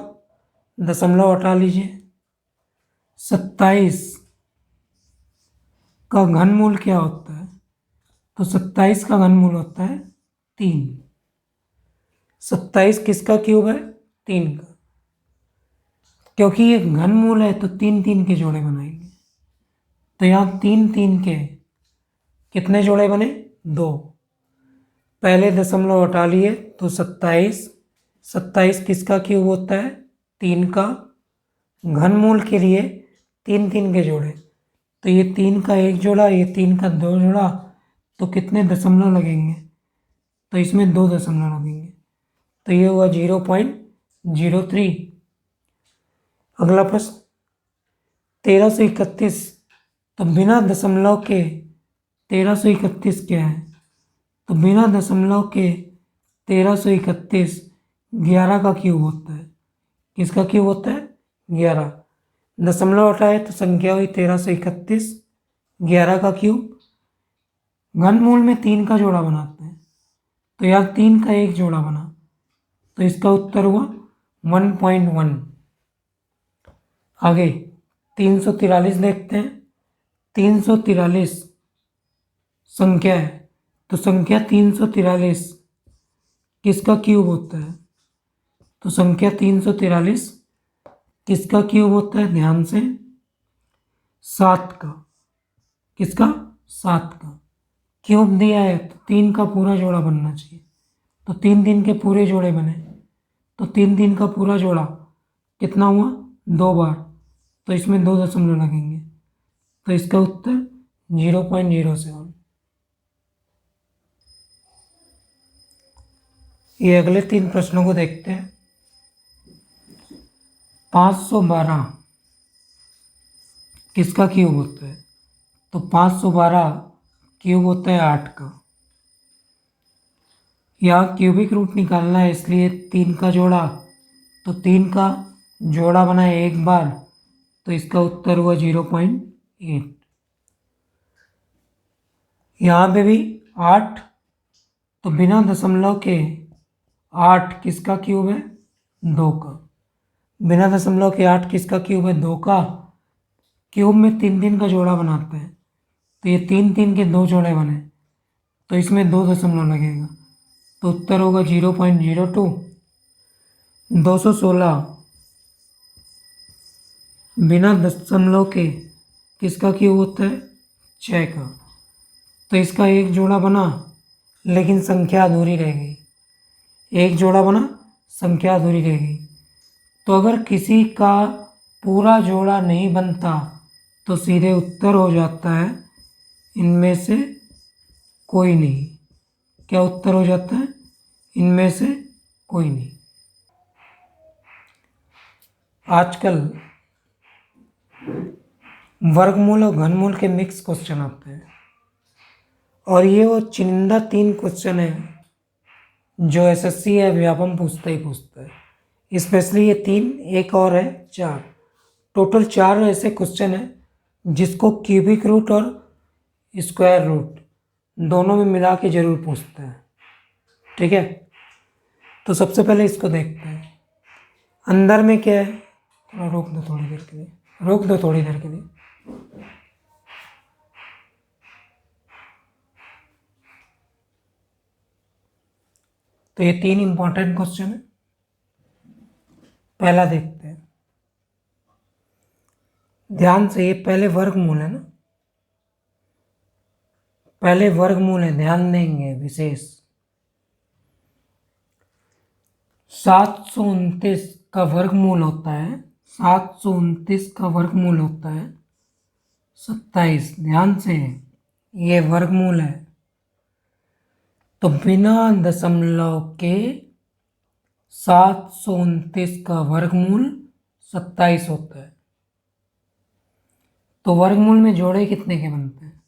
दशमलव हटा लीजिए। 27 का घनमूल क्या होता है? तो 27 का घनमूल होता है 3। 27 किसका क्यूब है? 3 का। क्योंकि ये घनमूल है तो 3 3 के जोड़े बनाएंगे, तो यहाँ 3 3 के कितने जोड़े बने? 2। पहले दशमलव हटा लिए तो 27। 27 किसका क्यूब होता है? 3 का। घनमूल के लिए 3 3 के जोड़े, तो ये 3 का एक जोड़ा, ये 3 का 2 जोड़ा, तो कितने दशमलव लगेंगे? तो इसमें 2 दशमलव लगेंगे, तो ये हुआ 0.03। अगला प्रश्न 1331, तो बिना दशमलव के 1331 क्या है? तो बिना दशमलव के 1331 11 का क्यूब होता है। किसका क्यूब होता है? 11। दशमलव हटाए तो संख्या हुई 1331, 11 का क्यूब। घनमूल में 3 का जोड़ा बनाते हैं, तो यहाँ 3 का एक जोड़ा बना, तो इसका उत्तर हुआ 1.1। आगे 343 देखते हैं। 343 संख्या है, तो संख्या 343 किसका क्यूब होता है? तो संख्या 343 किसका क्यूब होता है? ध्यान से, 7 का। किसका? 7 का। क्यूब दिया है तो 3 का पूरा जोड़ा बनना चाहिए, तो 3 3 के पूरे जोड़े बने, तो 3 3 का पूरा जोड़ा कितना हुआ? 2 बार, तो इसमें 2 दशमलव लगेंगे, तो इसका उत्तर 0.07। ये अगले 3 प्रश्नों को देखते हैं। 512 किसका क्यूब होता है? तो 512 क्यूब होता है 8 का। यहाँ क्यूबिक रूट निकालना है, इसलिए 3 का जोड़ा, तो 3 का जोड़ा बना है एक बार, तो इसका उत्तर हुआ 0.8। यहाँ पे भी 8, तो बिना दशमलव के 8 किसका क्यूब है? 2 का। बिना दशमलव के 8 किसका क्यूब है? 2 का। क्यूब में 3 3 का जोड़ा बनाते हैं, तो ये 3 3 के 2 जोड़े बने, तो इसमें 2 दशमलव लगेगा, तो उत्तर होगा 0.02। 216 बिना दशमलव के किसका क्यूब होता है? 6 का। तो इसका एक जोड़ा बना लेकिन संख्या अधूरी रह गई, एक जोड़ा बना, संख्या अधूरी रह गई। तो अगर किसी का पूरा जोड़ा नहीं बनता तो सीधे उत्तर हो जाता है इनमें से कोई नहीं। क्या उत्तर हो जाता है? इनमें से कोई नहीं। आजकल वर्गमूल और घनमूल के मिक्स क्वेश्चन आते हैं, और ये वो चुनिंदा 3 क्वेश्चन है जो एसएससी या व्यापम पूछता ही पूछता है। स्पेशली ये 3, एक और है 4, टोटल 4 ऐसे क्वेश्चन हैं जिसको क्यूबिक रूट और स्क्वायर रूट दोनों में मिला के जरूर पूछता है। ठीक है, तो सबसे पहले इसको देखते हैं। अंदर में क्या है, थोड़ा रोक दो थोड़ी देर के लिए, रोक दो थोड़ी देर के लिए। तो ये 3 इंपॉर्टेंट क्वेश्चन है। पहला देखते हैं, ध्यान से, ये पहले वर्गमूल है ना, पहले वर्गमूल है, ध्यान देंगे विशेष। 729 का वर्गमूल होता है, 729 का वर्गमूल होता है 27। ध्यान से, ये वर्गमूल है, तो बिना दशमलव के 729 का वर्गमूल 27 होता है। तो वर्गमूल में जोड़े कितने के बनते हैं?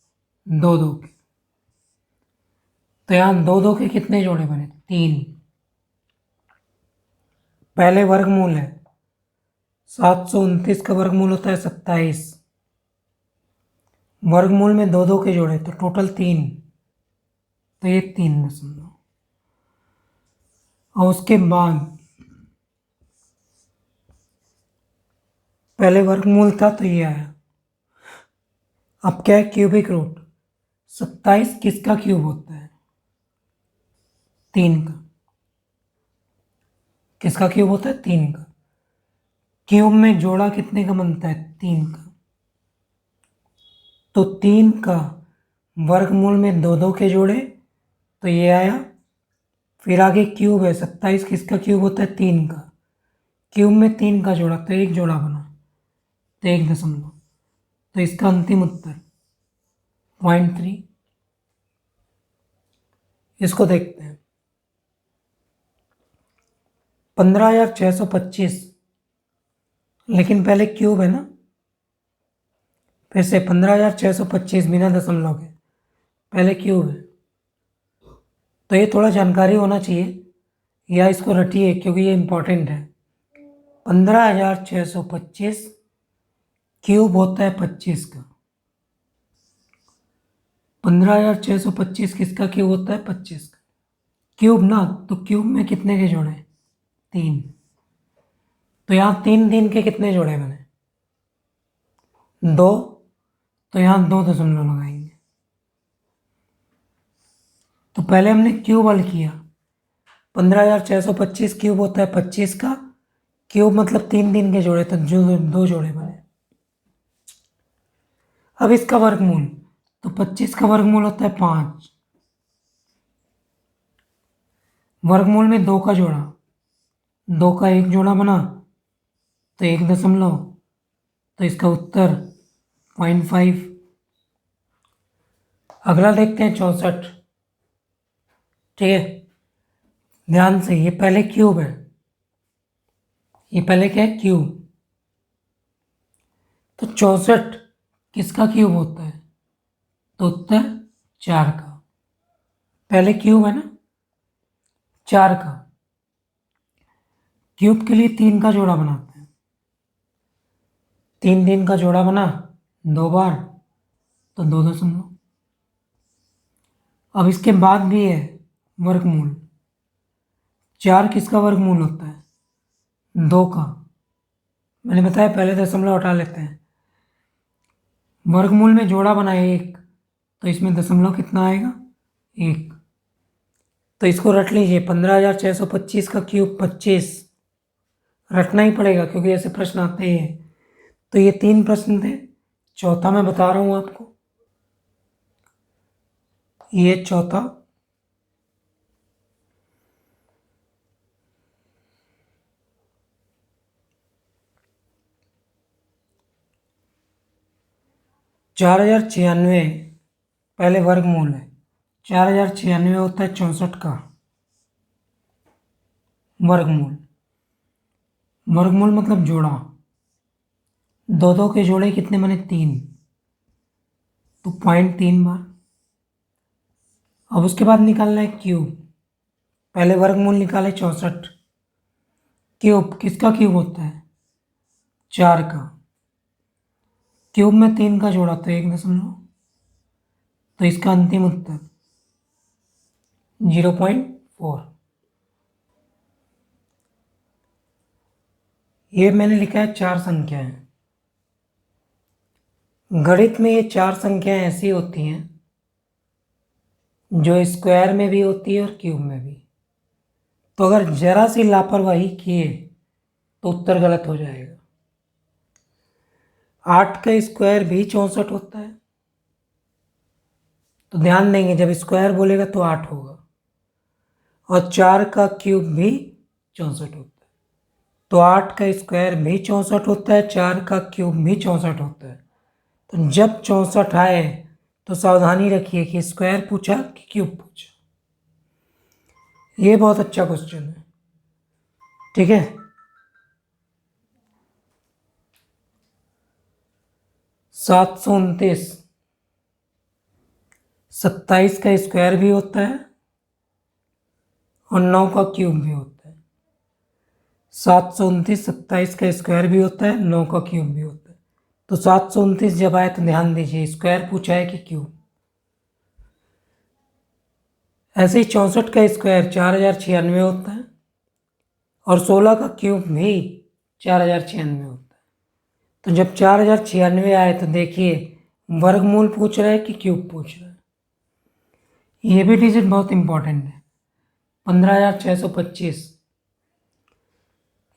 2 के। तो यहाँ 2 के कितने जोड़े बने? 3। पहले वर्गमूल है, 729 का वर्गमूल होता है 27, वर्गमूल में 2 के जोड़े तो टोटल 3, तो ये 3 और उसके बाद पहले वर्गमूल था तो ये आया। अब क्या है, क्यूबिक रूट। 27 किसका क्यूब होता है? 3 का। किसका क्यूब होता है? 3 का। क्यूब में जोड़ा कितने का बनता है? 3 का। तो 3 का वर्गमूल में 2 के जोड़े तो ये आया। फिर आगे क्यूब है, 27 किसका क्यूब होता है? 3 का। क्यूब में 3 का जोड़ा तो 1 जोड़ा बना, तो 1 दशमलव। तो इसका अंतिम उत्तर 0.3। इसको देखते हैं, 15,625, लेकिन पहले क्यूब है ना, फिर से 15,625 बिना दशमलव के, पहले क्यूब है। तो ये थोड़ा जानकारी होना चाहिए, या इसको रटिए क्योंकि ये इंपॉर्टेंट है। 15,625 क्यूब होता है 25 का। 15,625 किसका क्यूब होता है? 25 का। क्यूब ना, तो क्यूब में कितने के जोड़े? 3। तो यहाँ 3 के कितने जोड़े बने? 2। तो यहाँ 2 दशमलव लगाएंगे। तो पहले हमने क्यूब हल किया, 15,625 क्यूब होता है 25 का, क्यूब मतलब 3 के जोड़े, तो जो 2 जोड़े बने। अब इसका वर्गमूल, तो 25 का वर्गमूल होता है 5, वर्गमूल में 2 का जोड़ा, 2 का 1 जोड़ा बना तो 1 दशमलव, तो इसका उत्तर 0.5। अगला देखते हैं 64। ठीक है, ध्यान से, ये पहले क्यूब है, ये पहले क्या है? क्यूब। तो 64 किसका क्यूब होता है? तो उत्तर 4 का। पहले क्यूब है ना, 4 का। क्यूब के लिए 3 का जोड़ा बनाते हैं, 3 का जोड़ा बना 2 बार, तो 2 दशमलव। अब इसके बाद भी है वर्गमूल। 4 किसका वर्गमूल होता है? 2 का। मैंने बताया पहले दशमलव हटा लेते हैं। वर्गमूल में जोड़ा बना 1, तो इसमें दशमलव कितना आएगा? 1। तो इसको रट लीजिए, 15,625 का क्यूब 25, रटना ही पड़ेगा क्योंकि ऐसे प्रश्न आते ही हैं। तो ये 3 प्रश्न थे, चौथा मैं बता रहा हूँ आपको, ये चौथा। चार हजार छियानवे पहले वर्गमूल है, 4,096 होता है 64 का। वर्गमूल, वर्गमूल मतलब जोड़ा, दो दो के जोड़े कितने बने 3, तो 0.3 बार। अब उसके बाद निकालना है क्यूब, पहले वर्गमूल निकाले 64, क्यूब किसका क्यूब होता है 4 का, क्यूब में 3 का जोड़ा तो 1.0, तो इसका अंतिम उत्तर 0.4। ये मैंने लिखा है 4 संख्याएं। गणित में ये 4 संख्याएं ऐसी होती हैं जो स्क्वायर में भी होती है और क्यूब में भी, तो अगर जरा सी लापरवाही किए तो उत्तर गलत हो जाएगा। 8 का स्क्वायर भी 64 होता है, तो ध्यान देंगे जब स्क्वायर बोलेगा तो 8 होगा, और 4 का क्यूब भी 64 होता है, तो 8 का स्क्वायर भी 64 होता है, 4 का क्यूब भी 64 होता है। तो जब 64 आए तो सावधानी रखिए कि स्क्वायर पूछा कि क्यूब पूछा। ये बहुत अच्छा क्वेश्चन है, ठीक है। 729, 27 का स्क्वायर भी होता है और 9 का क्यूब भी होता है। 729 27 का स्क्वायर भी होता है, 9 का क्यूब भी होता है। तो 729 जब आए तो ध्यान दीजिए स्क्वायर पूछा है कि क्यूब। ऐसे ही 64 का स्क्वायर 4096 होता है और 16 का क्यूब भी 4096 होता है। तो जब 4096 आए तो देखिए वर्गमूल पूछ रहा है कि क्यूब पूछ रहा है। ये भी डिजिट बहुत इंपॉर्टेंट है। 15625,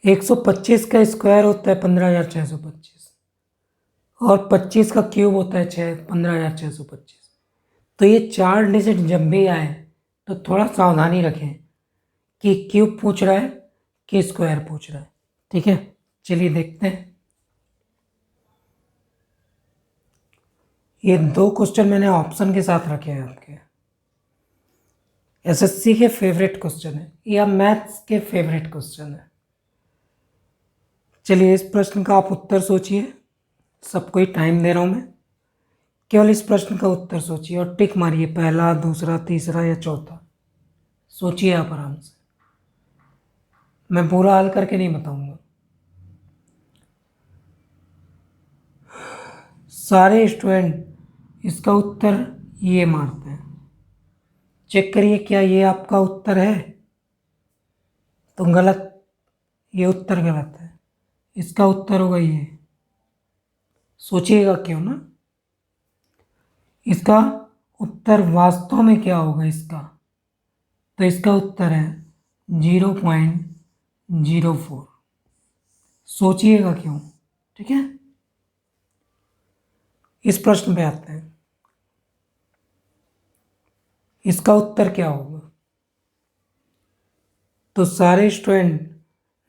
125 का स्क्वायर होता है 15625 और 25 का क्यूब होता है 15625। तो ये 4 डिजिट जब भी आए तो थोड़ा सावधानी रखें कि क्यूब पूछ रहा है कि स्क्वायर पूछ रहा है, ठीक है। चलिए देखते हैं। ये 2 क्वेश्चन मैंने ऑप्शन के साथ रखे हैं आपके। एसएससी के फेवरेट क्वेश्चन है या मैथ्स के फेवरेट क्वेश्चन है। चलिए इस प्रश्न का आप उत्तर सोचिए, सबको ही टाइम दे रहा हूं मैं, केवल इस प्रश्न का उत्तर सोचिए और टिक मारिए, पहला दूसरा तीसरा या चौथा। सोचिए आप आराम से, मैं पूरा हल करके नहीं बताऊंगा। सारे स्टूडेंट इसका उत्तर ये मारते हैं। चेक करिए क्या ये आपका उत्तर है, तो गलत, ये उत्तर गलत है। इसका उत्तर होगा ये। सोचिएगा क्यों ना, इसका उत्तर वास्तव में क्या होगा इसका, तो इसका उत्तर है 0.04। सोचिएगा क्यों, ठीक है। इस प्रश्न पे आते हैं, इसका उत्तर क्या होगा। तो सारे स्टूडेंट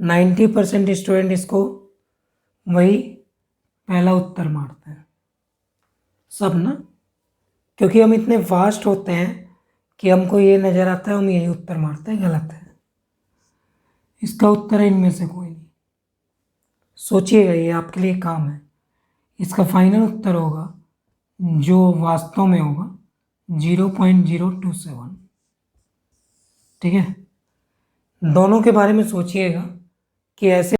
90% स्टूडेंट इसको वही पहला उत्तर मारते हैं, सब ना, क्योंकि हम इतने फास्ट होते हैं कि हमको ये नज़र आता है हम यही उत्तर मारते हैं, गलत है। इसका उत्तर है इनमें से कोई नहीं। सोचिएगा, ये आपके लिए काम है। इसका फाइनल उत्तर होगा जो वास्तव में होगा 0.027, ठीक है। दोनों के बारे में सोचिएगा कि ऐसे